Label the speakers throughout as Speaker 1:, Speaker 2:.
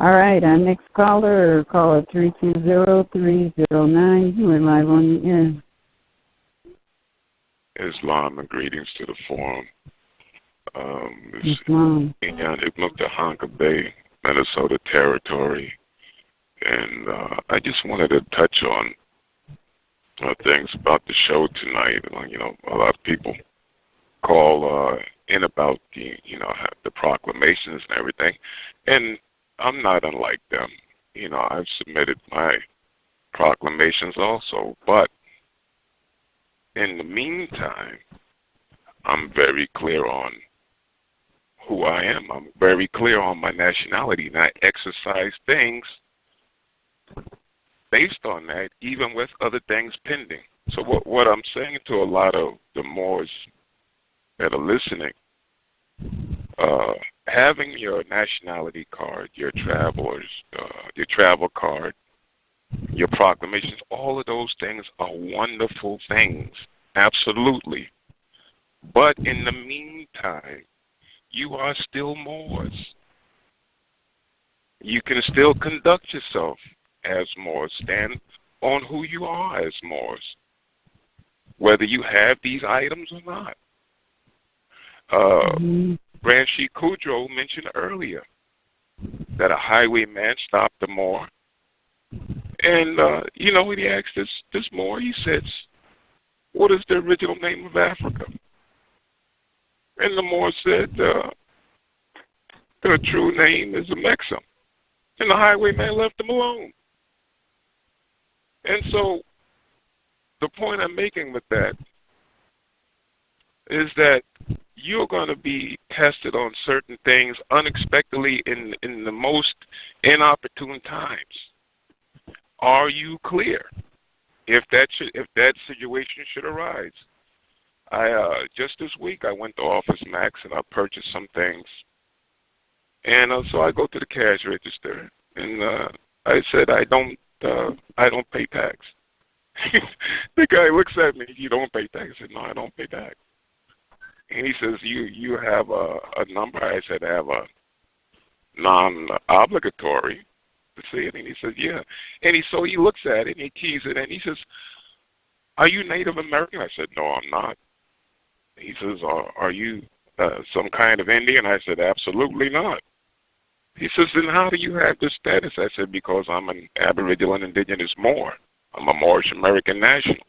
Speaker 1: All right, our next caller 320-309. You are live on the air.
Speaker 2: Islam and greetings to the forum.
Speaker 1: Islam.
Speaker 2: It looked at Honka Bay, Minnesota territory, and I just wanted to touch on things about the show tonight. You know, a lot of people call in about the proclamations and everything, and I'm not unlike them. You know, I've submitted my proclamations also, but in the meantime, I'm very clear on who I am. I'm very clear on my nationality, and I exercise things based on that, even with other things pending. So what I'm saying to a lot of the Moors that are listening, having your nationality card, your travel card, your proclamations, all of those things are wonderful things, absolutely. But in the meantime, you are still Moors. You can still conduct yourself as Moors, stand on who you are as Moors, whether you have these items or not. Branchi Kudrow mentioned earlier that a highwayman stopped a Moor, and you know, when he asked this Moor, he says, "What is the original name of Africa?" And the Moor said, "The true name is Amexem." And the highwayman left him alone. And so the point I'm making with that is that you're going to be tested on certain things unexpectedly in the most inopportune times. Are you clear if that situation should arise? I just this week I went to Office Max and I purchased some things, and so I go to the cash register and I said I don't pay tax. The guy looks at me, "You don't pay tax?" I said, "No, I don't pay tax." And he says, "You have a number?" I said, "I have a non-obligatory to see it." And he says, "Yeah." And so he looks at it and he keys it and he says, "Are you Native American?" I said, "No, I'm not." He says, "Are you some kind of Indian?" I said, "Absolutely not." He says, "Then how do you have this status?" I said, "Because I'm an Aboriginal and Indigenous Moor. I'm a Moorish American national."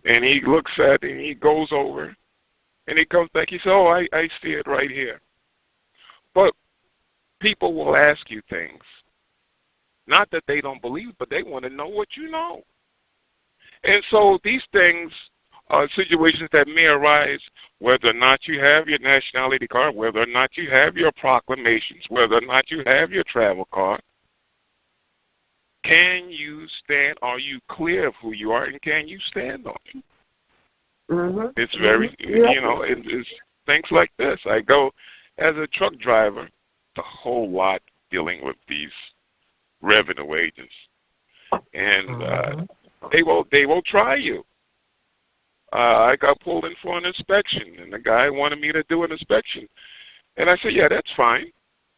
Speaker 2: And he looks at it and he goes over and he comes back. He says, "Oh, I see it right here." But people will ask you things. Not that they don't believe, but they want to know what you know. And so these things are situations that may arise whether or not you have your nationality card, whether or not you have your proclamations, whether or not you have your travel card. Can you stand? Are you clear of who you are, and can you stand on it? It's very, you know, it's things like this. I go as a truck driver, a whole lot dealing with these revenue agents, and they will try you. I got pulled in for an inspection, and the guy wanted me to do an inspection, and I said, "Yeah, that's fine."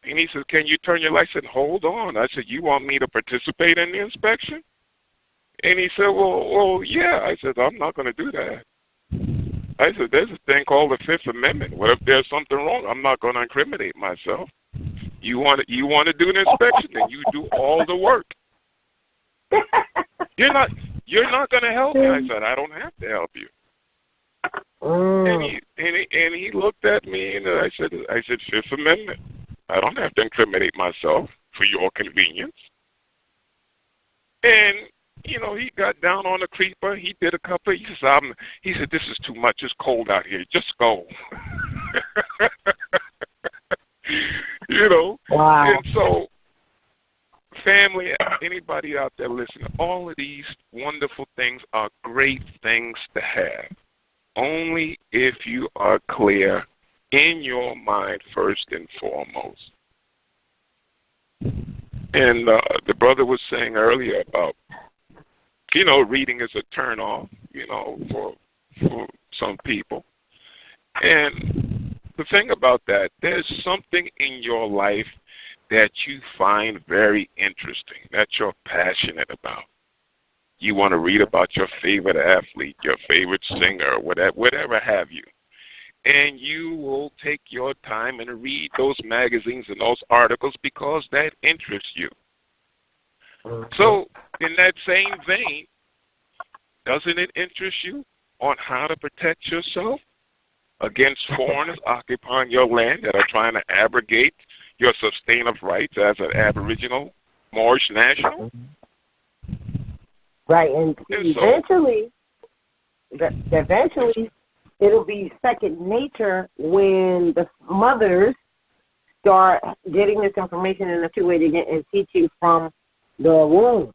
Speaker 2: And he said, "Can you turn your lights?" I said, "Hold on." I said, "You want me to participate in the inspection?" And he said, well, yeah. I said, "I'm not going to do that." I said, "There's a thing called the Fifth Amendment. What if there's something wrong? I'm not going to incriminate myself. You want to do an inspection, then you do all the work. You're not going to help me." I said, "I don't have to help you." And he looked at me and I said, "Fifth Amendment. I don't have to incriminate myself for your convenience." And you know, he got down on the creeper. He did a couple. He said, "This is too much. It's cold out here. Just go." You know.
Speaker 1: Wow.
Speaker 2: And so, family, anybody out there listening, all of these wonderful things are great things to have. Only if you are clear in your mind first and foremost. And the brother was saying earlier about, you know, reading is a turn off, you know, for some people. And the thing about that, there's something in your life that you find very interesting, that you're passionate about. You want to read about your favorite athlete, your favorite singer, whatever have you. And you will take your time and read those magazines and those articles because that interests you. So, in that same vein, doesn't it interest you on how to protect yourself against foreigners occupying your land that are trying to abrogate your substantive rights as an Aboriginal Moorish national?
Speaker 3: Right, and eventually, it'll be second nature when the mothers start getting this information in a two-way to get and teach you from the womb.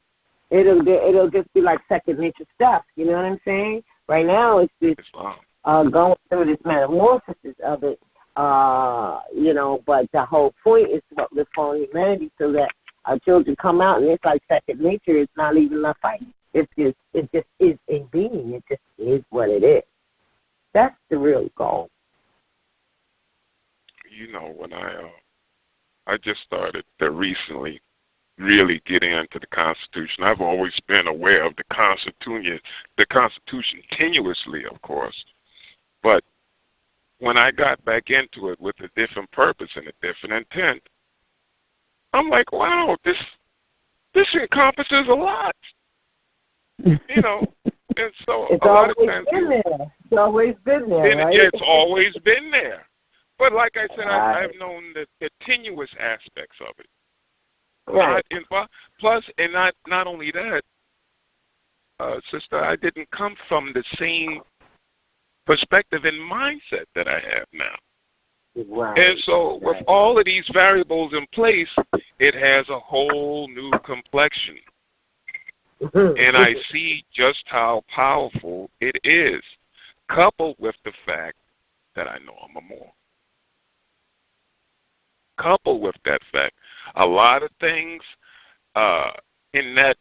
Speaker 3: It'll just be like second nature stuff. You know what I'm saying? Right now, it's just going through this metamorphosis of it. But the whole point is to uplift fallen humanity so that our children come out and it's like second nature. It's not even a fight. It just is a being. It just is what it is. That's the real goal.
Speaker 2: You know, when I just started recently really getting into the Constitution. I've always been aware of the Constitution continuously, of course. But when I got back into it with a different purpose and a different intent, I'm like, wow, this encompasses a lot. You know, and so
Speaker 3: it's
Speaker 2: a lot of times
Speaker 3: it's always been there, right?
Speaker 2: It's always been there. But like I said, I've known the tenuous aspects of it.
Speaker 3: Right.
Speaker 2: Plus, and not only that, sister, I didn't come from the same perspective and mindset that I have now.
Speaker 3: Right.
Speaker 2: And so with all of these variables in place, it has a whole new complexion. And I see just how powerful it is, coupled with the fact that I know I'm a Moor. Coupled with that fact, a lot of things in that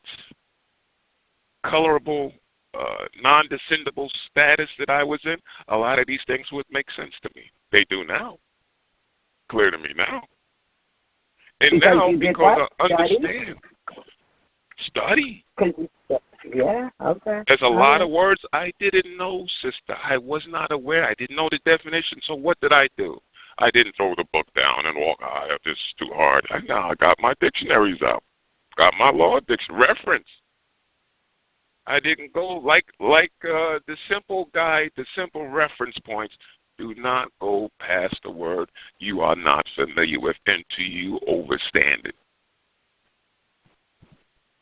Speaker 2: colorable, non-descendable status that I was in, a lot of these things would make sense to me. They do now. Clear to me now. And now, because I understand. Study.
Speaker 3: Yeah, okay.
Speaker 2: There's a lot of words I didn't know, sister. I was not aware. I didn't know the definition. So what did I do? I didn't throw the book down and walk, this is too hard. I got my dictionaries out. Got my law dictionary reference. I didn't go like the simple guide, the simple reference points. Do not go past the word you are not familiar with until you overstand it.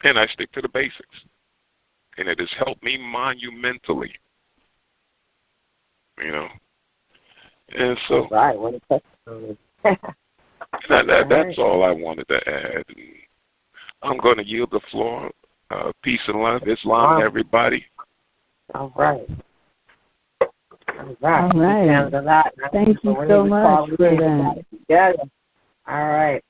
Speaker 2: And I stick to the basics. And it has helped me monumentally. You know. And so
Speaker 3: right.
Speaker 2: That's all I wanted to add. I'm going to yield the floor. Peace and love, Islam, everybody.
Speaker 3: All right.
Speaker 1: All right. Thank you so much for that.
Speaker 3: Yeah. All right.